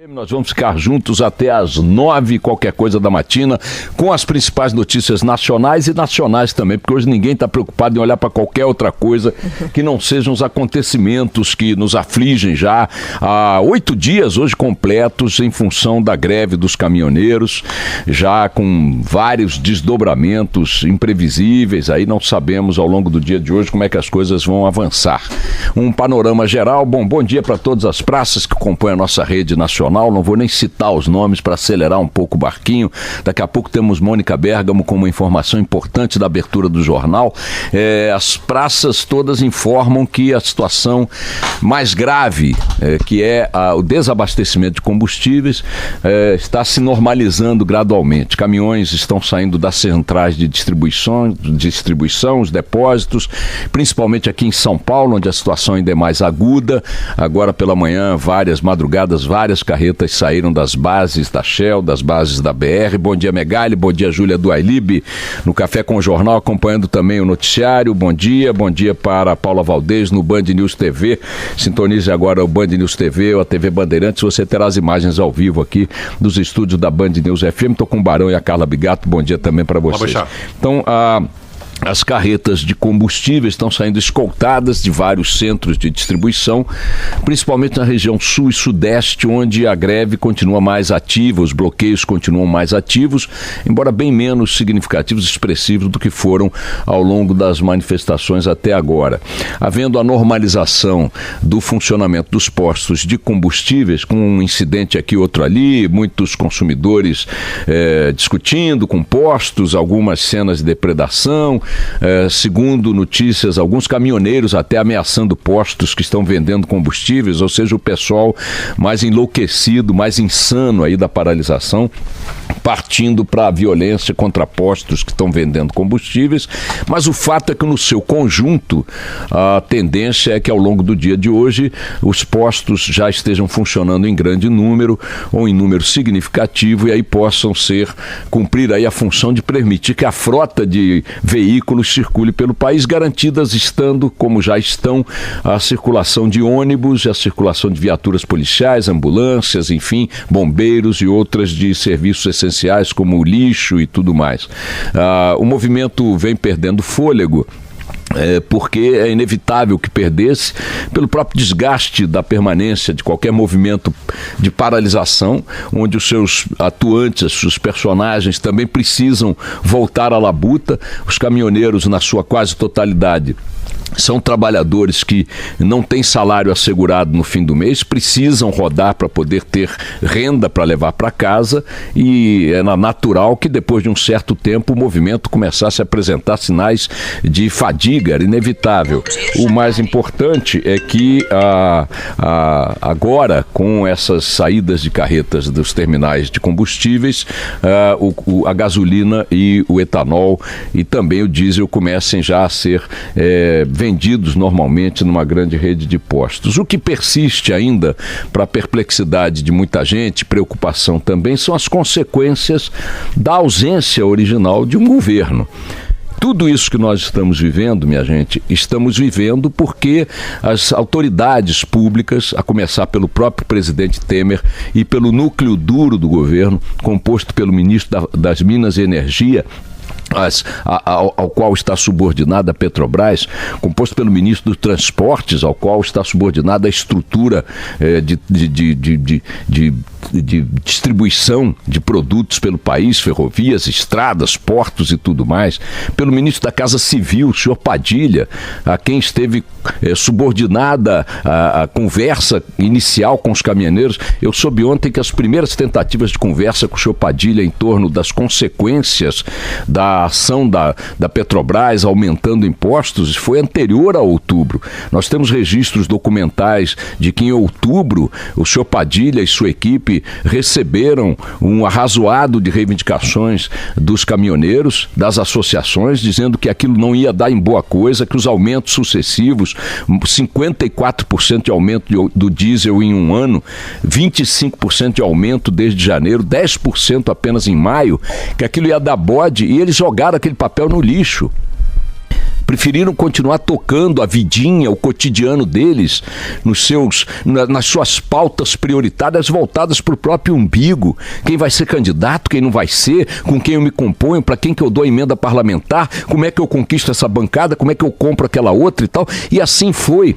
Nós vamos ficar juntos até às 9, qualquer coisa da matina, com as principais notícias nacionais e nacionais também, porque hoje ninguém está preocupado em olhar para qualquer outra coisa que não sejam os acontecimentos que nos afligem já há 8 dias hoje completos em função da greve dos caminhoneiros, já com vários desdobramentos imprevisíveis, aí não sabemos ao longo do dia de hoje como é que as coisas vão avançar. Um panorama geral, bom dia para todas as praças que compõem a nossa rede nacional. Não vou nem citar os nomes para acelerar um pouco o barquinho. Daqui a pouco temos Mônica Bergamo com uma informação importante da abertura do jornal. As praças todas informam que a situação mais grave, que é o desabastecimento de combustíveis, está se normalizando gradualmente. Caminhões estão saindo das centrais de distribuição, os depósitos, principalmente aqui em São Paulo, onde a situação ainda é mais aguda. Agora pela manhã, várias madrugadas, várias carretas saíram das bases da Shell, das bases da BR. Bom dia, Megali, bom dia, Júlia do Ailib, no Café com o Jornal, acompanhando também o noticiário. Bom dia para a Paula Valdez no Band News TV. Sintonize agora o Band News TV ou a TV Bandeirantes, você terá as imagens ao vivo aqui dos estúdios da Band News FM. Estou com o Barão e a Carla Bigato, bom dia também para vocês. Então, as carretas de combustíveis estão saindo escoltadas de vários centros de distribuição, principalmente na região sul e sudeste, onde a greve continua mais ativa, os bloqueios continuam mais ativos, embora bem menos significativos e expressivos do que foram ao longo das manifestações até agora. Havendo a normalização do funcionamento dos postos de combustíveis, com um incidente aqui, outro ali, muitos consumidores discutindo com postos, algumas cenas de depredação. Segundo notícias, alguns caminhoneiros até ameaçando postos que estão vendendo combustíveis, ou seja, o pessoal mais enlouquecido, mais insano aí da paralisação, partindo para a violência contra postos que estão vendendo combustíveis. Mas o fato é que no seu conjunto a tendência é que ao longo do dia de hoje os postos já estejam funcionando em grande número ou em número significativo, e aí possam cumprir aí a função de permitir que a frota de veículos circule pelo país, garantidas estando, como já estão, a circulação de ônibus, a circulação de viaturas policiais, ambulâncias, enfim, bombeiros e outras de serviços essenciais como o lixo e tudo mais. O movimento vem perdendo fôlego, porque é inevitável que perdesse pelo próprio desgaste da permanência de qualquer movimento de paralisação, onde os seus atuantes, os personagens também precisam voltar à labuta. Os caminhoneiros, na sua quase totalidade, são trabalhadores que não têm salário assegurado no fim do mês, precisam rodar para poder ter renda para levar para casa, e é natural que depois de um certo tempo o movimento começasse a apresentar sinais de fadiga, era inevitável. O mais importante é que agora, com essas saídas de carretas dos terminais de combustíveis, a gasolina e o etanol e também o diesel comecem já a ser vendidos normalmente numa grande rede de postos. O que persiste ainda, para a perplexidade de muita gente, preocupação também, são as consequências da ausência original de um governo. Tudo isso que nós estamos vivendo, minha gente, estamos vivendo porque as autoridades públicas, a começar pelo próprio presidente Temer e pelo núcleo duro do governo, composto pelo ministro das Minas e Energia, ao qual está subordinada a Petrobras, composto pelo ministro dos Transportes, ao qual está subordinada a estrutura de distribuição de produtos pelo país, ferrovias, estradas, portos e tudo mais, pelo ministro da Casa Civil, o senhor Padilha, a quem esteve subordinada a conversa inicial com os caminhoneiros. Eu soube ontem que as primeiras tentativas de conversa com o senhor Padilha em torno das consequências da ação da Petrobras aumentando impostos foi anterior a outubro. Nós temos registros documentais de que em outubro o senhor Padilha e sua equipe receberam um arrazoado de reivindicações dos caminhoneiros, das associações, dizendo que aquilo não ia dar em boa coisa, que os aumentos sucessivos, 54% de aumento do diesel em um ano, 25% de aumento desde janeiro, 10% apenas em maio, que aquilo ia dar bode, e eles jogaram aquele papel no lixo. preferiram continuar tocando a vidinha, o cotidiano deles, nas suas pautas prioritárias voltadas para o próprio umbigo. Quem vai ser candidato, quem não vai ser, com quem eu me componho, para quem que eu dou emenda parlamentar, como é que eu conquisto essa bancada, como é que eu compro aquela outra e tal. E assim foi.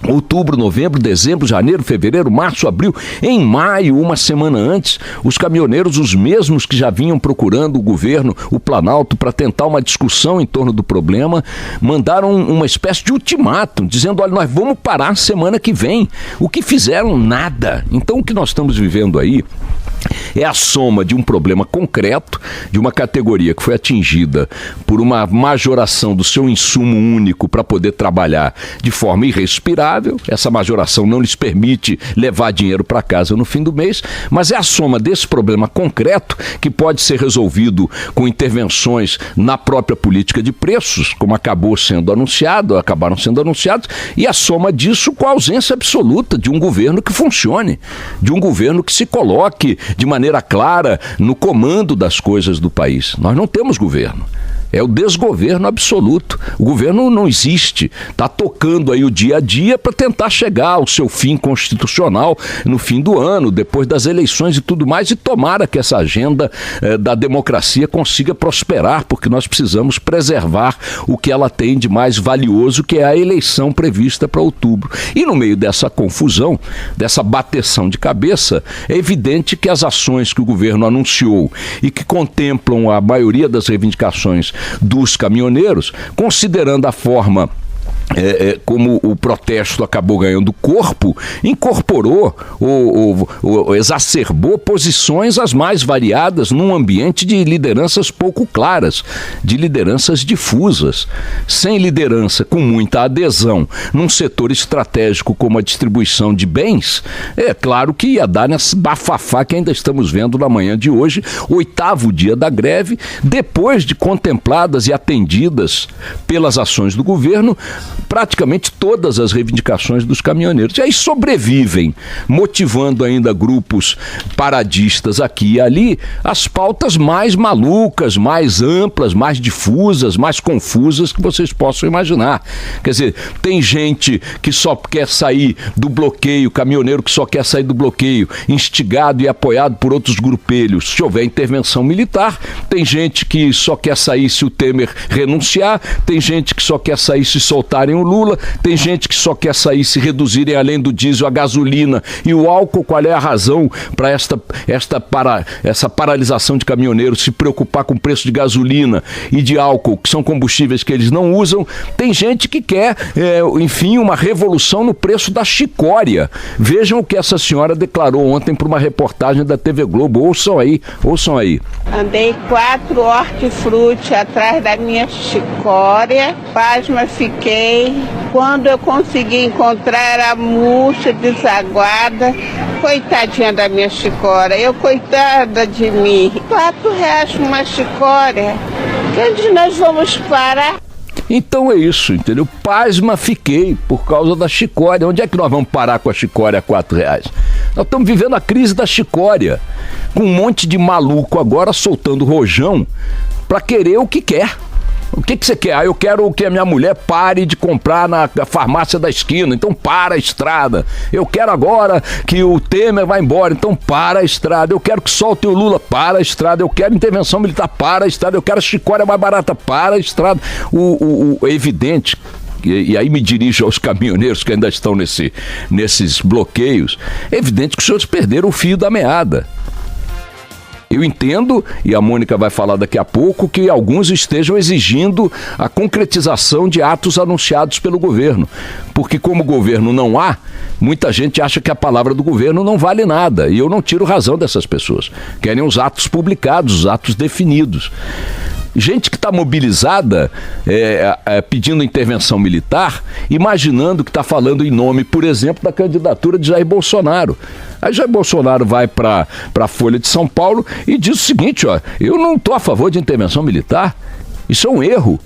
Outubro, novembro, dezembro, janeiro, fevereiro, março, abril. Em maio, uma semana antes, os caminhoneiros, os mesmos que já vinham procurando o governo, o Planalto, para tentar uma discussão em torno do problema, mandaram uma espécie de ultimátum, dizendo, olha, nós vamos parar semana que vem. O que fizeram? Nada. Então, o que nós estamos vivendo aí é a soma de um problema concreto, de uma categoria que foi atingida por uma majoração do seu insumo único para poder trabalhar de forma irrespirável. Essa majoração não lhes permite levar dinheiro para casa no fim do mês, mas é a soma desse problema concreto que pode ser resolvido com intervenções na própria política de preços, como acabaram sendo anunciados, e a soma disso com a ausência absoluta de um governo que funcione, de um governo que se coloque de maneira clara no comando das coisas do país. Nós não temos governo. É o desgoverno absoluto. O governo não existe. Está tocando aí o dia a dia para tentar chegar ao seu fim constitucional no fim do ano, depois das eleições e tudo mais, e tomara que essa agenda da democracia consiga prosperar, porque nós precisamos preservar o que ela tem de mais valioso, que é a eleição prevista para outubro. E no meio dessa confusão, dessa bateção de cabeça, é evidente que as ações que o governo anunciou e que contemplam a maioria das reivindicações dos caminhoneiros, considerando a forma como o protesto acabou ganhando corpo, incorporou ou exacerbou posições as mais variadas num ambiente de lideranças pouco claras, de lideranças difusas. Sem liderança, com muita adesão num setor estratégico como a distribuição de bens, é claro que ia dar nessa bafafá que ainda estamos vendo na manhã de hoje, 8º dia da greve, depois de contempladas e atendidas pelas ações do governo, praticamente todas as reivindicações dos caminhoneiros. E aí sobrevivem, motivando ainda grupos paradistas aqui e ali, as pautas mais malucas, mais amplas, mais difusas, mais confusas que vocês possam imaginar. Quer dizer, tem gente que só quer sair do bloqueio, caminhoneiro que só quer sair do bloqueio, instigado e apoiado por outros grupelhos, se houver intervenção militar. Tem gente que só quer sair se o Temer renunciar, tem gente que só quer sair se soltarem o Lula, tem gente que só quer sair se reduzirem além do diesel a gasolina e o álcool. Qual é a razão para essa paralisação de caminhoneiros se preocupar com o preço de gasolina e de álcool, que são combustíveis que eles não usam? Tem gente que quer, enfim, uma revolução no preço da chicória. Vejam o que essa senhora declarou ontem para uma reportagem da TV Globo. Ouçam aí. Andei 4 hortifruti atrás da minha chicória, pasma fiquei. Quando eu consegui encontrar, era murcha, desaguada. Coitadinha da minha chicória, coitada de mim. R$4 uma chicória. Onde nós vamos parar? Então é isso, entendeu? Pasma fiquei por causa da chicória. Onde é que nós vamos parar com a chicória a R$4? Nós estamos vivendo a crise da chicória, com um monte de maluco agora soltando rojão para querer o que quer. O que você quer? Eu quero que a minha mulher pare de comprar na farmácia da esquina, então para a estrada. Eu quero agora que o Temer vá embora, então para a estrada. Eu quero que solte o Lula, para a estrada. Eu quero intervenção militar, para a estrada. Eu quero a chicória mais barata, para a estrada. É evidente, e aí me dirijo aos caminhoneiros que ainda estão nesses bloqueios, é evidente que os senhores perderam o fio da meada. Eu entendo, e a Mônica vai falar daqui a pouco, que alguns estejam exigindo a concretização de atos anunciados pelo governo. Porque como governo não há, muita gente acha que a palavra do governo não vale nada. E eu não tiro razão dessas pessoas. Querem os atos publicados, os atos definidos. Gente que está mobilizada, pedindo intervenção militar, imaginando que está falando em nome, por exemplo, da candidatura de Jair Bolsonaro. Aí Jair Bolsonaro vai para a Folha de São Paulo e diz o seguinte, eu não estou a favor de intervenção militar, isso é um erro.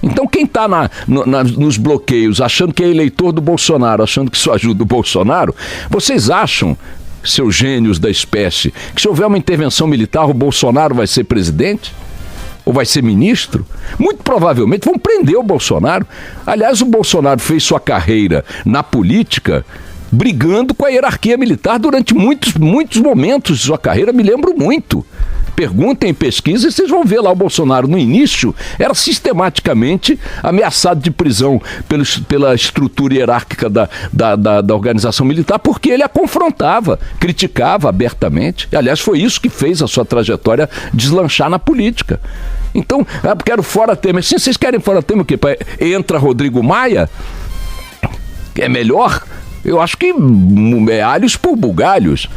Então quem está nos bloqueios, achando que é eleitor do Bolsonaro, achando que isso ajuda o Bolsonaro, vocês acham, seus gênios da espécie, que se houver uma intervenção militar o Bolsonaro vai ser presidente? ou vai ser ministro, muito provavelmente vão prender o Bolsonaro. Aliás, o Bolsonaro fez sua carreira na política brigando com a hierarquia militar durante muitos momentos de sua carreira, me lembro muito. Perguntem, pesquisem, vocês vão ver lá o Bolsonaro no início, era sistematicamente ameaçado de prisão pela estrutura hierárquica da organização militar, porque ele a confrontava, criticava abertamente. E, aliás, foi isso que fez a sua trajetória deslanchar na política. Então, quero fora Temer. Sim, vocês querem fora Temer o quê? Entra Rodrigo Maia? É melhor? Eu acho que é alhos por bugalhos.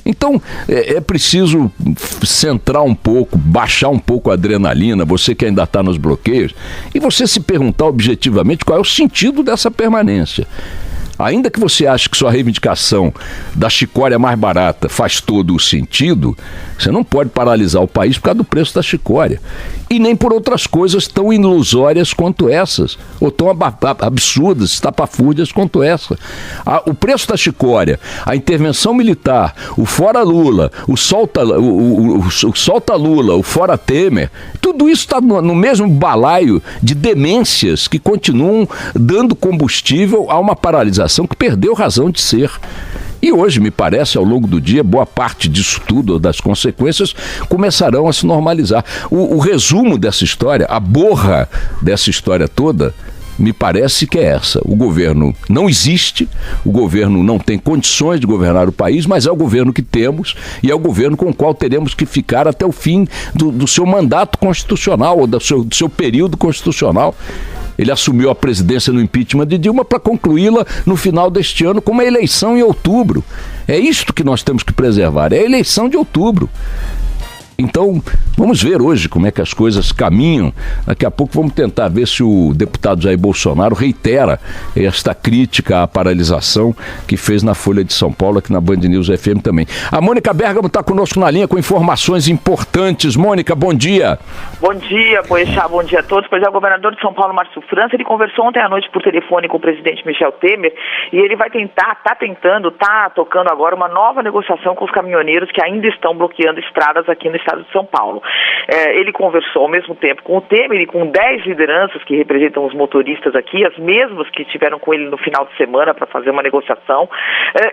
Então, é preciso centrar um pouco, baixar um pouco a adrenalina, você que ainda está nos bloqueios, e você se perguntar objetivamente qual é o sentido dessa permanência. Ainda que você ache que sua reivindicação da chicória mais barata faz todo o sentido, você não pode paralisar o país por causa do preço da chicória. E nem por outras coisas tão ilusórias quanto essas, ou tão absurdas, estapafúrdias quanto essa. O preço da chicória, a intervenção militar, o fora Lula, o solta Lula, o fora Temer, tudo isso está no mesmo balaio de demências que continuam dando combustível a uma paralisação que perdeu razão de ser. E hoje, me parece, ao longo do dia, boa parte disso tudo, das consequências, começarão a se normalizar. O resumo dessa história, a borra dessa história toda, me parece que é essa. O governo não existe, o governo não tem condições de governar o país, mas é o governo que temos e é o governo com o qual teremos que ficar até o fim do seu mandato constitucional ou do seu período constitucional. Ele assumiu a presidência no impeachment de Dilma para concluí-la no final deste ano com uma eleição em outubro. É isto que nós temos que preservar, é a eleição de outubro. Então, vamos ver hoje como é que as coisas caminham. Daqui a pouco vamos tentar ver se o deputado Jair Bolsonaro reitera esta crítica à paralisação que fez na Folha de São Paulo, aqui na Band News FM também. A Mônica Bergamo está conosco na linha com informações importantes. Mônica, bom dia. Bom dia, Boechat, bom dia a todos. Pois é, o governador de São Paulo, Márcio França, ele conversou ontem à noite por telefone com o presidente Michel Temer e ele vai está tocando agora uma nova negociação com os caminhoneiros que ainda estão bloqueando estradas aqui no estado de São Paulo. Ele conversou ao mesmo tempo com o Temer e com 10 lideranças que representam os motoristas aqui, as mesmas que estiveram com ele no final de semana para fazer uma negociação,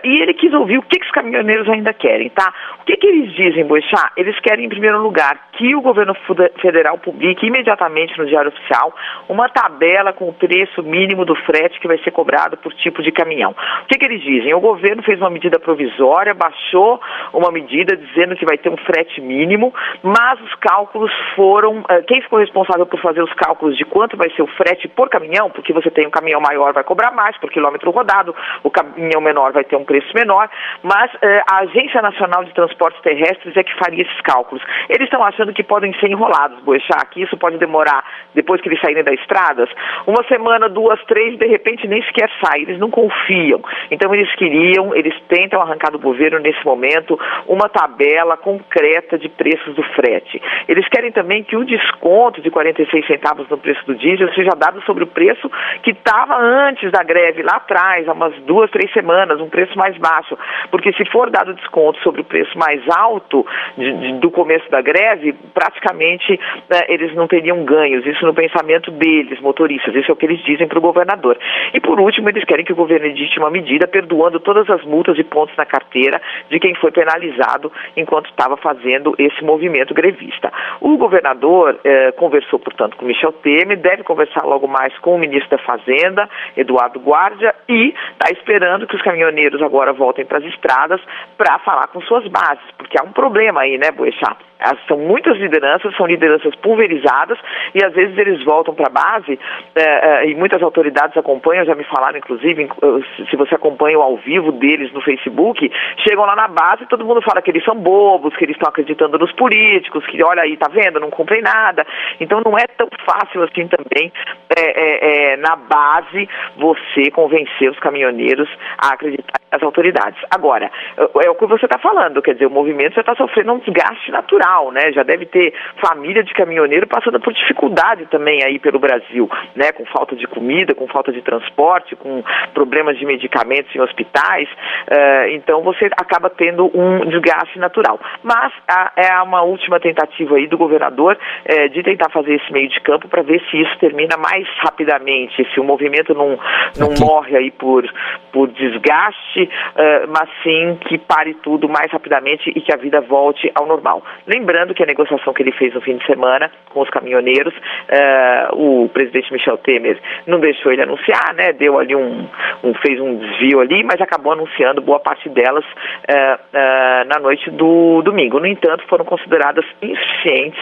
e ele quis ouvir o que os caminhoneiros ainda querem, tá? O que eles dizem, Boechat? Eles querem, em primeiro lugar, que o governo federal publique imediatamente no Diário Oficial uma tabela com o preço mínimo do frete que vai ser cobrado por tipo de caminhão. O que eles dizem? O governo fez uma medida provisória, baixou uma medida dizendo que vai ter um frete mínimo, mas os cálculos foram... Quem ficou responsável por fazer os cálculos de quanto vai ser o frete por caminhão, porque você tem um caminhão maior, vai cobrar mais por quilômetro rodado, o caminhão menor vai ter um preço menor, mas a Agência Nacional de Transportes Terrestres é que faria esses cálculos. Eles estão achando que podem ser enrolados, Boechat, que isso pode demorar, depois que eles saírem das estradas, uma semana, 2, 3, de repente nem sequer sai, eles não confiam. Então eles tentam arrancar do governo nesse momento uma tabela concreta de preços do frete. Eles querem também que o desconto de 46 centavos no preço do diesel seja dado sobre o preço que estava antes da greve, lá atrás, há umas 2, 3 semanas, um preço mais baixo. Porque se for dado desconto sobre o preço mais alto do começo da greve, praticamente eles não teriam ganhos. Isso no pensamento deles, motoristas. Isso é o que eles dizem para o governador. E por último, eles querem que o governo edite uma medida perdoando todas as multas e pontos na carteira de quem foi penalizado enquanto estava fazendo esse movimento grevista. O governador conversou, portanto, com Michel Temer, deve conversar logo mais com o ministro da Fazenda, Eduardo Guardia, e está esperando que os caminhoneiros agora voltem para as estradas para falar com suas bases, porque há um problema aí, né, Boechat? São muitas lideranças, são lideranças pulverizadas e às vezes eles voltam para a base e muitas autoridades acompanham, já me falaram inclusive, se você acompanha o ao vivo deles no Facebook, chegam lá na base e todo mundo fala que eles são bobos, que eles estão acreditando nos políticos, que olha aí, tá vendo, não cumprem nada. Então não é tão fácil assim também na base você convencer os caminhoneiros a acreditar nas autoridades. Agora, é o que você está falando, quer dizer, o movimento já está sofrendo um desgaste natural, né? Já deve ter família de caminhoneiro passando por dificuldade também aí pelo Brasil, né? Com falta de comida, com falta de transporte, com problemas de medicamentos em hospitais, então você acaba tendo um desgaste natural. Mas uma última tentativa aí do governador de tentar fazer esse meio de campo para ver se isso termina mais rapidamente, se o movimento não morre aí por desgaste, mas sim que pare tudo mais rapidamente e que a vida volte ao normal. Lembrando que a negociação que ele fez no fim de semana com os caminhoneiros, o presidente Michel Temer não deixou ele anunciar, né? Deu ali fez um desvio ali, mas acabou anunciando boa parte delas na noite do domingo. No entanto, foram consideradas insuficientes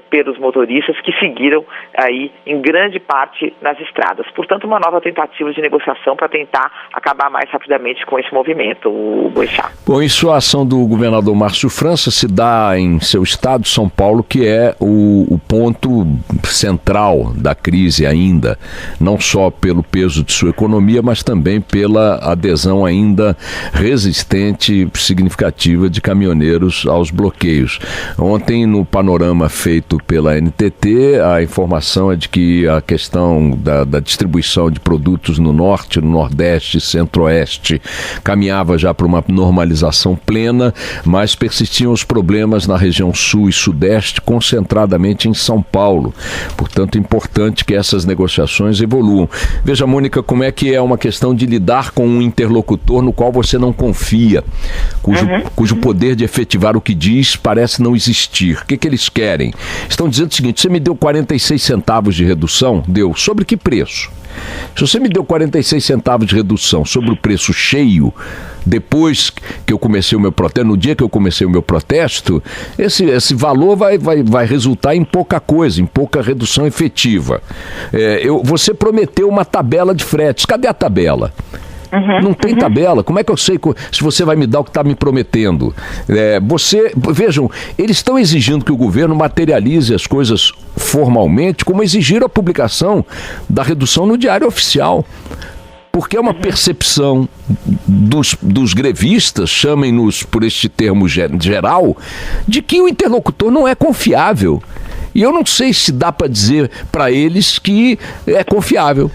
pelos motoristas que seguiram aí em grande parte nas estradas. Portanto, uma nova tentativa de negociação para tentar acabar mais rapidamente com esse movimento, o Boechat. Bom, isso a ação do governador Márcio França se dá em seu estado, São Paulo, que é o ponto central da crise ainda, não só pelo peso de sua economia, mas também pela adesão ainda resistente, significativa de caminhoneiros aos bloqueios. Ontem, no panorama feito pela NTT, a informação é de que a questão da distribuição de produtos no norte, no nordeste e centro-oeste caminhava já para uma normalização plena, mas persistiam os problemas na região sul e sudeste, concentradamente em São Paulo. Portanto, é importante que essas negociações evoluam. Veja, Mônica, como é que é uma questão de lidar com um interlocutor no qual você não confia, cujo poder de efetivar o que diz parece não existir. O que eles querem? Estão dizendo o seguinte: você me deu 46 centavos de redução? Deu. Sobre que preço? Se você me deu 46 centavos de redução sobre o preço cheio, depois que eu comecei o meu protesto, no dia que eu comecei o meu protesto, esse valor vai resultar em pouca coisa, em pouca redução efetiva. Você prometeu uma tabela de fretes. Cadê a tabela? Não tem tabela. Como é que eu sei se você vai me dar o que está me prometendo? Vejam, eles estão exigindo que o governo materialize as coisas formalmente, como exigiram a publicação da redução no Diário Oficial. Porque é uma percepção dos grevistas, chamem-nos por este termo geral, de que o interlocutor não é confiável. E eu não sei se dá para dizer para eles que é confiável.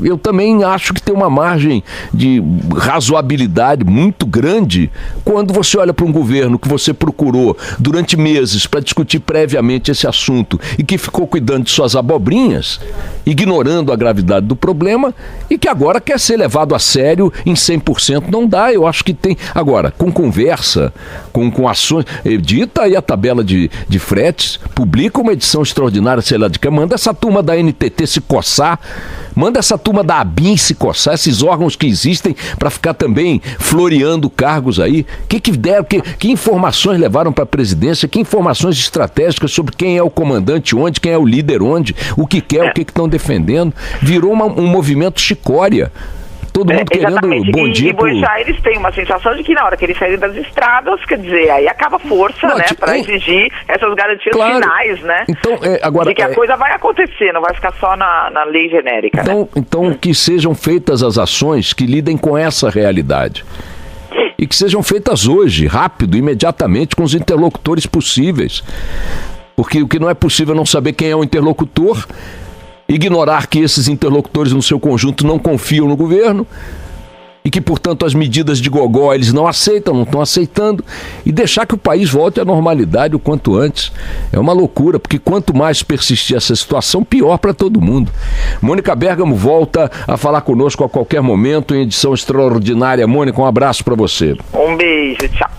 Eu também acho que tem uma margem de razoabilidade muito grande quando você olha para um governo que você procurou durante meses para discutir previamente esse assunto e que ficou cuidando de suas abobrinhas, ignorando a gravidade do problema e que agora quer ser levado a sério em 100%. Não dá, eu acho que tem. Agora, com conversa, com ações, edita aí a tabela de fretes, publica uma edição extraordinária, sei lá de que, manda essa turma da NTT se coçar, manda essa turma da ABIN se coçar, esses órgãos que existem para ficar também floreando cargos aí. Que deram, que informações levaram para a presidência, que informações estratégicas sobre quem é o comandante onde, quem é o líder onde, o que quer, o que estão defendendo. Virou um movimento chicória. Todo mundo querendo bom dia. E Boechat, eles têm uma sensação de que na hora que eles saírem das estradas, quer dizer, aí acaba a força, né, para exigir essas garantias finais, né? Então, agora, de que a coisa vai acontecer, não vai ficar só na lei genérica. Então que sejam feitas as ações que lidem com essa realidade. E que sejam feitas hoje, rápido, imediatamente, com os interlocutores possíveis. Porque o que não é possível é não saber quem é o interlocutor, ignorar que esses interlocutores no seu conjunto não confiam no governo e que, portanto, as medidas de gogó eles não aceitam, não estão aceitando, e deixar que o país volte à normalidade o quanto antes. É uma loucura, porque quanto mais persistir essa situação, pior para todo mundo. Mônica Bergamo volta a falar conosco a qualquer momento em edição extraordinária. Mônica, um abraço para você. Um beijo, tchau.